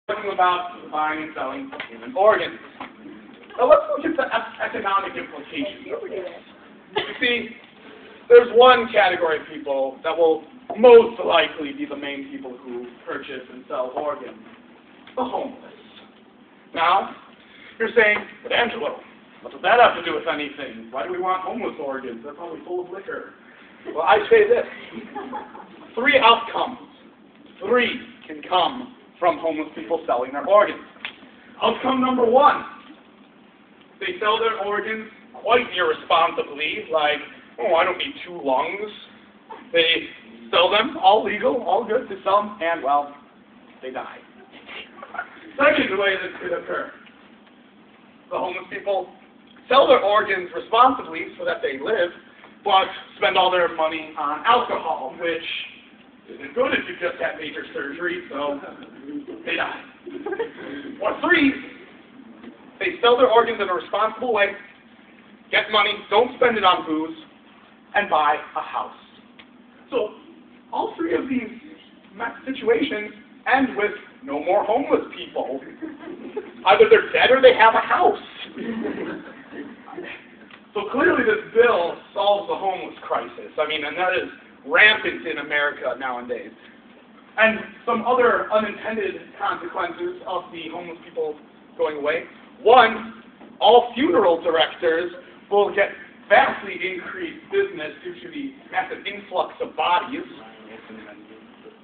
talking about the buying and selling of human organs. Now let's look at the economic implications of this. You see, there's one category of people that will most likely be the main people who purchase and sell organs: the homeless. Now, you're saying, but Angelo, what does that have to do with anything? Why do we want homeless organs? They're probably full of liquor. Well, I say this. 3 outcomes. 3 can come from homeless people selling their organs. Outcome number 1. They sell their organs quite irresponsibly, like, oh, I don't need 2 lungs. They sell them, all legal, all good to sell them, and, well, they die. Second way this could occur. The homeless people sell their organs responsibly so that they live, but spend all their money on alcohol, which isn't good if you just had major surgery, so they die. Or 3, they sell their organs in a responsible way, get money, don't spend it on booze, and buy a house. So all 3 of these situations end with no more homeless people. Either they're dead or they have a house. So clearly this bill solves the homeless crisis. I mean, and that is rampant in America nowadays. And some other unintended consequences of the homeless people going away. 1, all funeral directors will get vastly increased business due to the massive influx of bodies.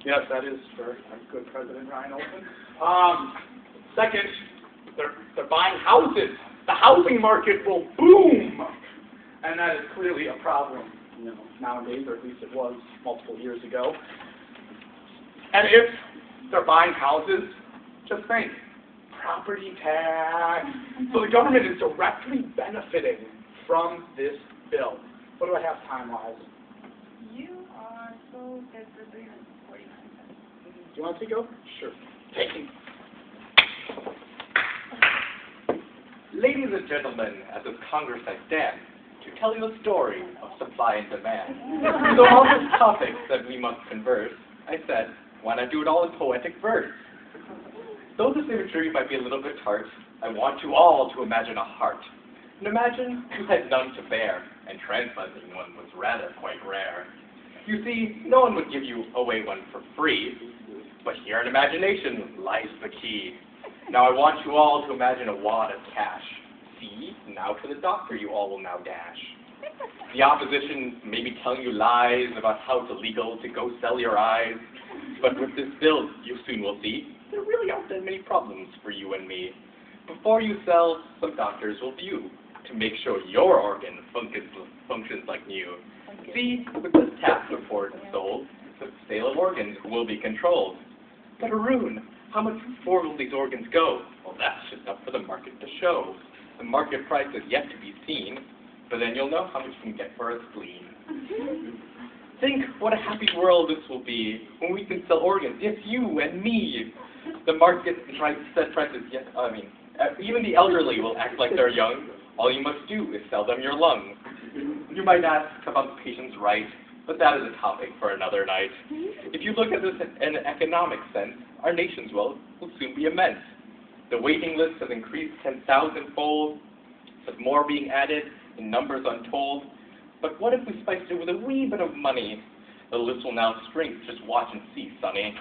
Yes, that is for our good President Ryan Olson. Second, they're buying houses. The housing market will boom, and that is clearly a problem, nowadays, or at least it was multiple years ago. And if they're buying houses, just think, property tax. So the government is directly benefiting from this bill. What do I have time-wise? You are so good for 349 cents. Do you want to take over? Sure. Taking. Ladies and gentlemen, at this Congress I stand to tell you a story of supply and demand. So on this topic that we must converse, I said, why not do it all in poetic verse? Though this imagery might be a little bit tart, I want you all to imagine a heart. And imagine you had none to bear, and transplanting one was rather quite rare. You see, no one would give you away one for free, but here in imagination lies the key. Now I want you all to imagine a wad of cash. See, now to the doctor you all will now dash. The opposition may be telling you lies about how it's illegal to go sell your eyes, but with this bill, you soon will see, there really aren't that many problems for you and me. Before you sell, some doctors will view to make sure your organ functions like new. See, with this tax report sold, the sale of organs will be controlled. But Arun, how much before will these organs go? Well, that's just up for the market to show. The market price is yet to be seen, but then you'll know how much you can get for a spleen. Think what a happy world this will be when we can sell organs, yes, you and me. The market set prices, yes, even the elderly will act like they're young. All you must do is sell them your lungs. You might ask about the patient's right, but that is a topic for another night. If you look at this in an economic sense, our nation's wealth will soon be immense. The waiting list has increased 10,000-fold, with more being added in numbers untold. But what if we spiced it with a wee bit of money? The list will now shrink, just watch and see, sonny.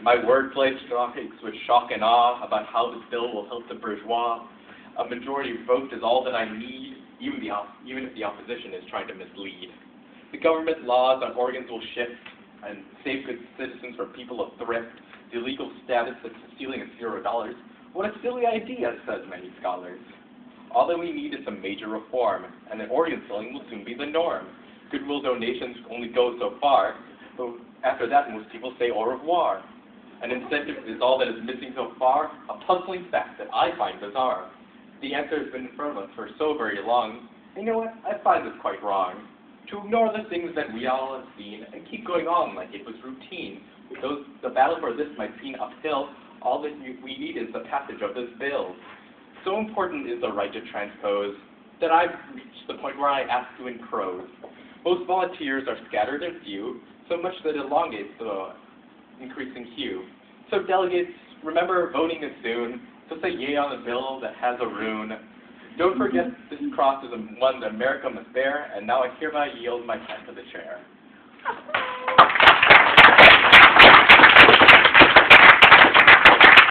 My wordplay strikes with shock and awe about how this bill will help the bourgeois. A majority vote is all that I need, even if the opposition is trying to mislead. The government laws on organs will shift and save good citizens from people of thrift. The legal status of stealing is $0. What a silly idea, says many scholars. All that we need is some major reform, and then organ selling will soon be the norm. Goodwill donations only go so far, but after that most people say au revoir. An incentive is all that is missing so far, a puzzling fact that I find bizarre. The answer has been in front of us for so very long, and you know what, I find this quite wrong. To ignore the things that we all have seen and keep going on like it was routine. The battle for this might seem uphill, all that we need is the passage of this bill. So important is the right to transpose that I've reached the point where I ask to encroach. Most volunteers are scattered and few, so much that elongates the increasing queue. So delegates, remember voting is soon, so say yea on the bill that has Arun. Don't forget this cross is one that America must bear, and now I hereby yield my time to the chair.